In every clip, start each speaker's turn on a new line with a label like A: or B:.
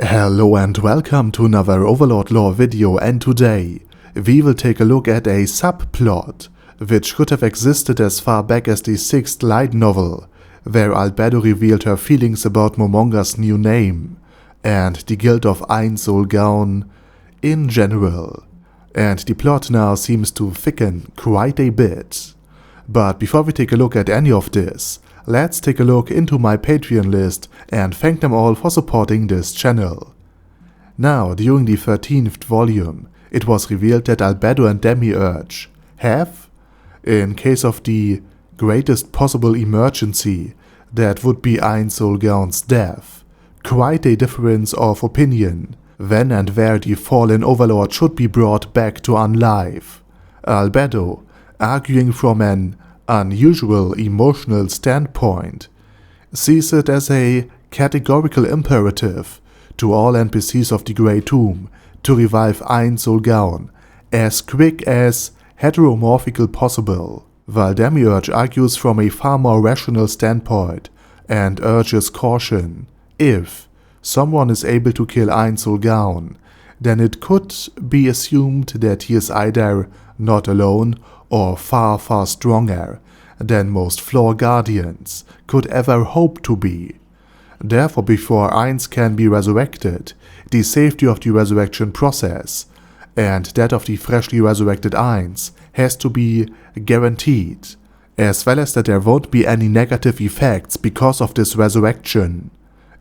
A: Hello and welcome to another Overlord lore video, and today we will take a look at a subplot which could have existed as far back as the 6th light novel, where Albedo revealed her feelings about Momonga's new name and the guild of Ainz Ooal Gown in general, and the plot now seems to thicken quite a bit. But before we take a look at any of this, let's take a look into my Patreon list and thank them all for supporting this channel. Now, during the 13th volume, it was revealed that Albedo and Demiurge have, in case of the greatest possible emergency, that would be Ainz Ooal Gown's death, quite a difference of opinion when and where the fallen Overlord should be brought back to unlife. Albedo, arguing from an unusual emotional standpoint, sees it as a categorical imperative to all NPCs of the Grey Tomb to revive Ainz Ooal Gown as quick as heteromorphical possible, while Demiurge argues from a far more rational standpoint and urges caution. If someone is able to kill Ainz Ooal Gown, then it could be assumed that he is either not alone or far stronger than most Floor Guardians could ever hope to be. Therefore, before Ainz can be resurrected, the safety of the resurrection process and that of the freshly resurrected Ainz has to be guaranteed, as well as that there won't be any negative effects because of this resurrection.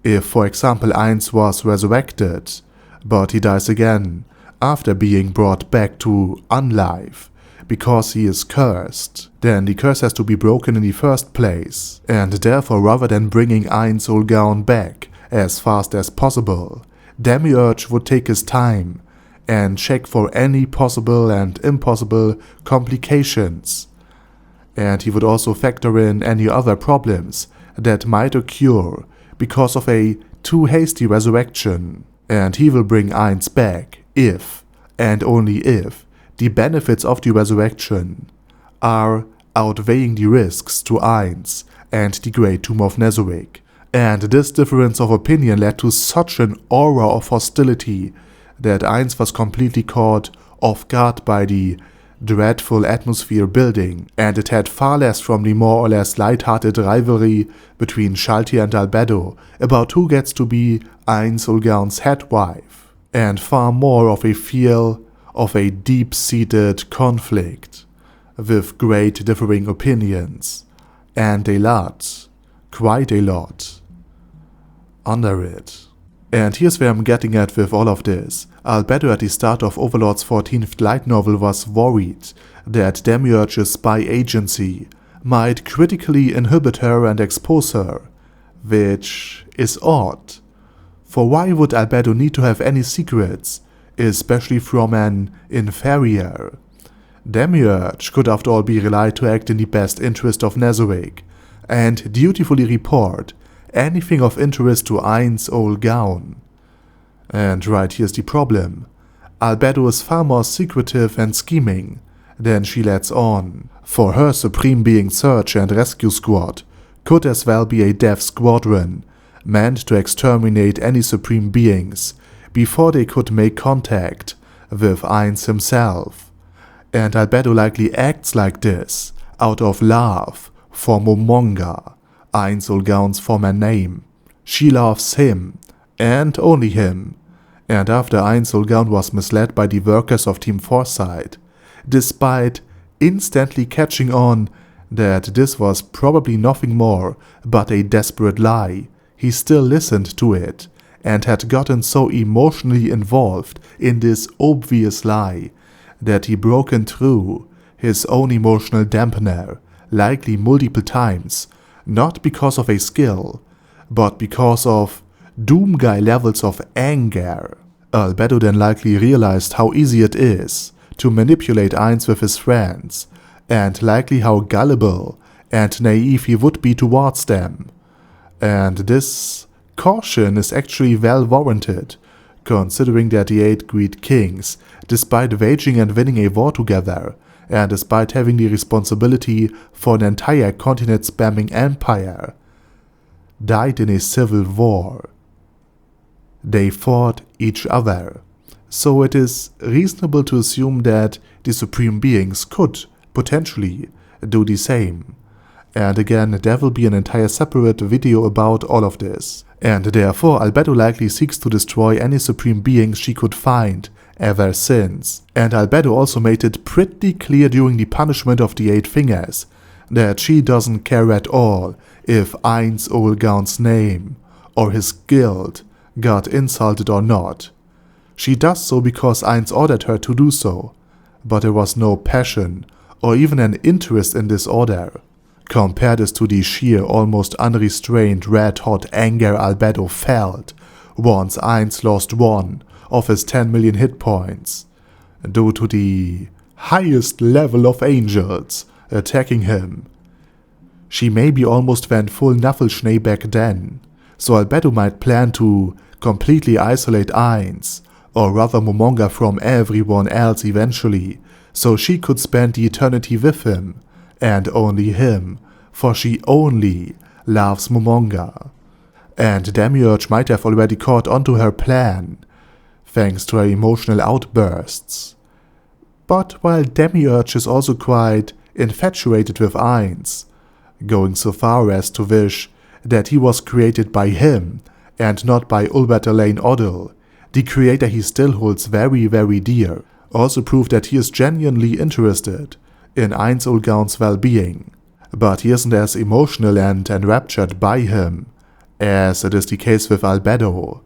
A: If, for example, Ainz was resurrected, but he dies again after being brought back to unlife because he is cursed, then the curse has to be broken in the first place, and therefore rather than bringing Ainz Ooal Gown back as fast as possible, Demiurge would take his time and check for any possible and impossible complications, and he would also factor in any other problems that might occur because of a too hasty resurrection, and he will bring Ainz back if, and only if, the benefits of the resurrection are outweighing the risks to Ainz and the Great Tomb of Nezarec. And this difference of opinion led to such an aura of hostility that Ainz was completely caught off guard by the dreadful atmosphere building, and it had far less from the more or less light-hearted rivalry between Shalti and Albedo about who gets to be Ainz Ooal Gown's head wife, and far more of a feel of a deep-seated conflict with great differing opinions, and a lot, quite a lot, under it. And here's where I'm getting at with all of this. Albedo at the start of Overlord's 14th light novel was worried that Demiurge's spy agency might critically inhibit her and expose her, which is odd. For why would Albedo need to have any secrets, especially from an inferior? Demiurge could after all be relied to act in the best interest of Nezarec and dutifully report anything of interest to Ainz Ooal Gown. And right here's the problem. Albedo is far more secretive and scheming than she lets on, for her Supreme Being Search and Rescue Squad could as well be a death squadron meant to exterminate any Supreme Beings before they could make contact with Ainz himself. And Albedo likely acts like this out of love for Momonga, Ainz Ooal Gown's former name. She loves him, and only him, and after Ainz Ooal Gown was misled by the workers of Team Foresight, despite instantly catching on that this was probably nothing more but a desperate lie, he still listened to it, and had gotten so emotionally involved in this obvious lie that he broken through his own emotional dampener, likely multiple times, not because of a skill, but because of Doomguy levels of anger. Albedo then likely realized how easy it is to manipulate Ainz with his friends, and likely how gullible and naive he would be towards them. And this caution is actually well warranted, considering that the 8 Great Kings, despite waging and winning a war together, and despite having the responsibility for an entire continent-spanning empire, died in a civil war. they fought each other. So it is reasonable to assume that the Supreme Beings could potentially do the same. And again, there will be an entire separate video about all of this. And therefore, Albedo likely seeks to destroy any Supreme Beings she could find ever since. And Albedo also made it pretty clear during the punishment of the 8 fingers that she doesn't care at all if Ainz Ooal Gown's name or his guild got insulted or not. She does so because Ainz ordered her to do so, but there was no passion or even an interest in this order. Compare this to the sheer, almost unrestrained red-hot anger Albedo felt once Ainz lost 1 of his 10 million hit points, due to the highest level of angels attacking him. She maybe almost went full Nuffleschnee back then, so Albedo might plan to completely isolate Ainz, or rather Momonga, from everyone else eventually, so she could spend the eternity with him, and only him, for she only loves Momonga. And Demiurge might have already caught onto her plan, thanks to her emotional outbursts. But while Demiurge is also quite infatuated with Ainz, going so far as to wish that he was created by him and not by Ulbert Elaine Odell, the creator he still holds very, very dear, also proved that he is genuinely interested in Ainz Ooal Gown's well-being, but he isn't as emotional and enraptured by him as it is the case with Albedo.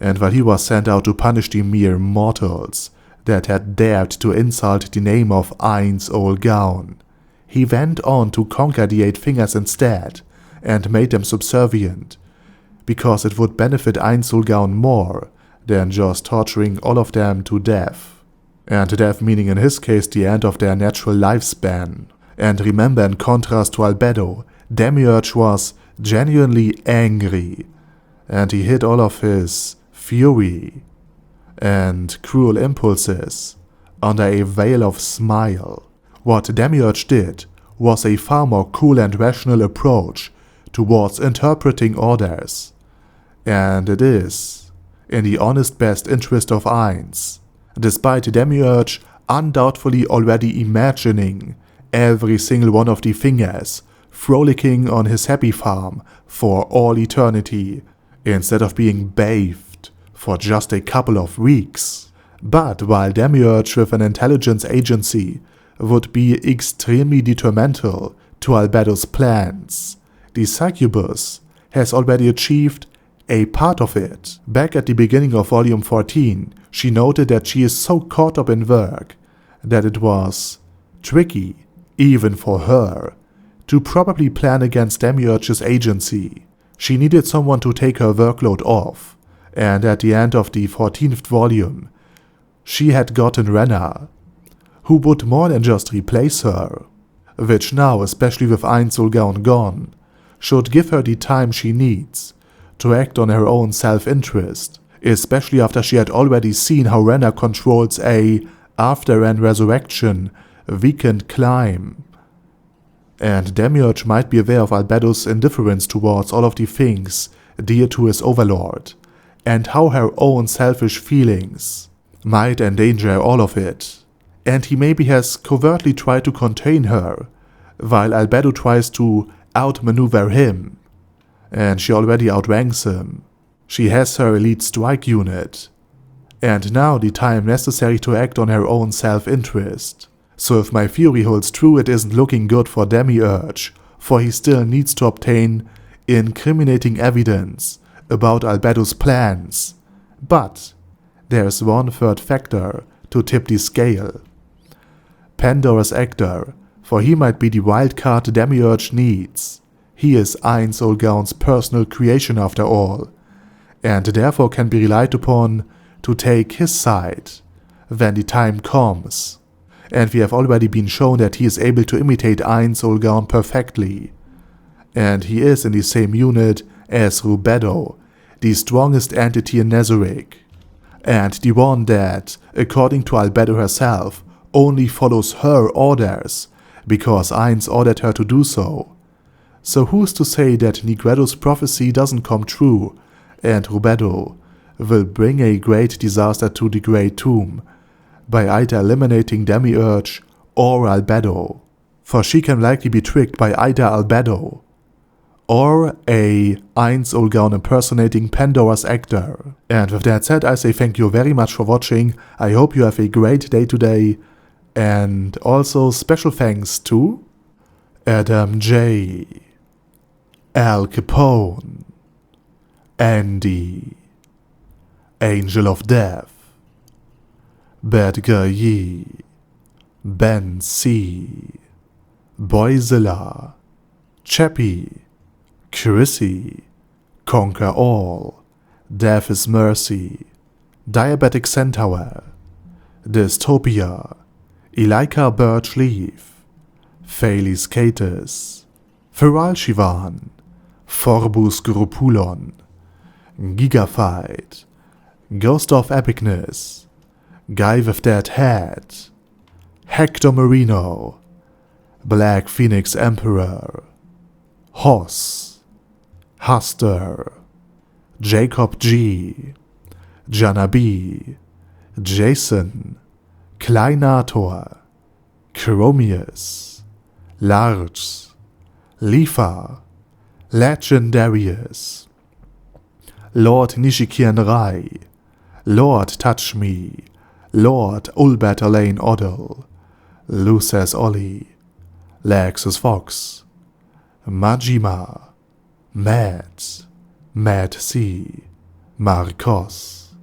A: And while he was sent out to punish the mere mortals that had dared to insult the name of Ainz Ooal Gown, he went on to conquer the 8 fingers instead and made them subservient, because it would benefit Ainz Ooal Gown more than just torturing all of them to death. And death meaning in his case the end of their natural lifespan. And remember, in contrast to Albedo, Demiurge was genuinely angry, and he hid all of his fury and cruel impulses under a veil of smile. What Demiurge did was a far more cool and rational approach towards interpreting orders, and it is in the honest best interest of Ainz, despite Demiurge undoubtedly already imagining every single one of the fingers frolicking on his happy farm for all eternity, instead of being bathed for just a couple of weeks. But while Demiurge with an intelligence agency would be extremely detrimental to Albedo's plans, the succubus has already achieved a part of it. Back at the beginning of Volume 14, she noted that she is so caught up in work that it was tricky, even for her, to properly plan against Demiurge's agency. She needed someone to take her workload off, and at the end of the 14th volume, she had gotten Renna, who would more than just replace her, which now, especially with Ainz Ooal Gown gone, should give her the time she needs to act on her own self-interest, especially after she had already seen how Renna controls a, after an resurrection, weakened climb. And Demiurge might be aware of Albedo's indifference towards all of the things dear to his overlord, and how her own selfish feelings might endanger all of it, and he maybe has covertly tried to contain her, while Albedo tries to outmaneuver him, and she already outranks him. She has her elite strike unit, and now the time necessary to act on her own self-interest. So if my theory holds true, it isn't looking good for Demiurge, for he still needs to obtain incriminating evidence about Albedo's plans. But there's one third factor to tip the scale. Pandora's actor, for he might be the wildcard Demiurge needs. He is Ainz Ooal Gown's personal creation after all, and therefore can be relied upon to take his side when the time comes. And we have already been shown that he is able to imitate Ainz Ooal Gown perfectly. And he is in the same unit as Rubedo, the strongest entity in Nezarec, and the one that, according to Albedo herself, only follows her orders because Ainz ordered her to do so. So who's to say that Nigredo's prophecy doesn't come true and Rubedo will bring a great disaster to the Great Tomb by either eliminating Demiurge or Albedo, for she can likely be tricked by either Albedo or a Ainz Ooal Gown impersonating Pandora's actor. And with that said, I say thank you very much for watching. I hope you have a great day today, and also special thanks to Adam J, Al Capone, Andy, Angel of Death, Badger Yee, Ben C, Boyzilla, Chappie, Chrissy, Conquer All, Death is Mercy, Diabetic Centaur, Dystopia, Elika Birchleaf, Phalis Catus, Feral Shivan, Forbus Grupulon, Gigafight, Ghost of Epicness, Guy with Dead Head, Hector Marino, Black Phoenix Emperor, Hoss, Huster, Jacob G, Jana B, Jason, Kleinator, Chromius, Lars, Lifa, Legendarius, Lord Nishikian Rai, Lord Touch Me, Lord Ulbert Lane Odell, Luces Ollie, Lexus Fox, Majima, Matt C, Marcos,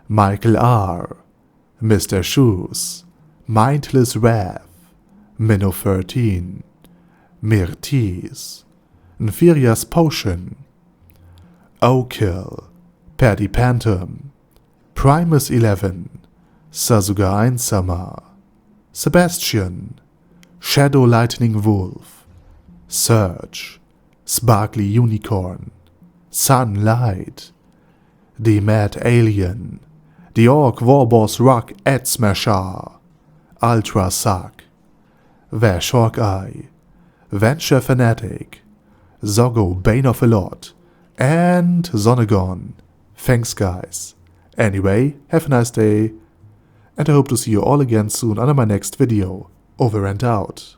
A: Michael R, Mr. Shoes, Mindless Wrath, Minnow 13, Mirtis, Nfiria's Potion, Okill, Paddy Pantom, Primus 11, Sasuga Einsama, Sebastian, Shadow Lightning Wolf, Surge, Sparkly Unicorn, Sunlight, The Mad Alien, The Orc Warboss Rock Ed Smasher, Ultra Suck, Vash Hawkeye, Venture Fanatic, Zoggo Bane of a Lot, and Zonagon. Thanks guys. Anyway, have a nice day, and I hope to see you all again soon under my next video. Over and out.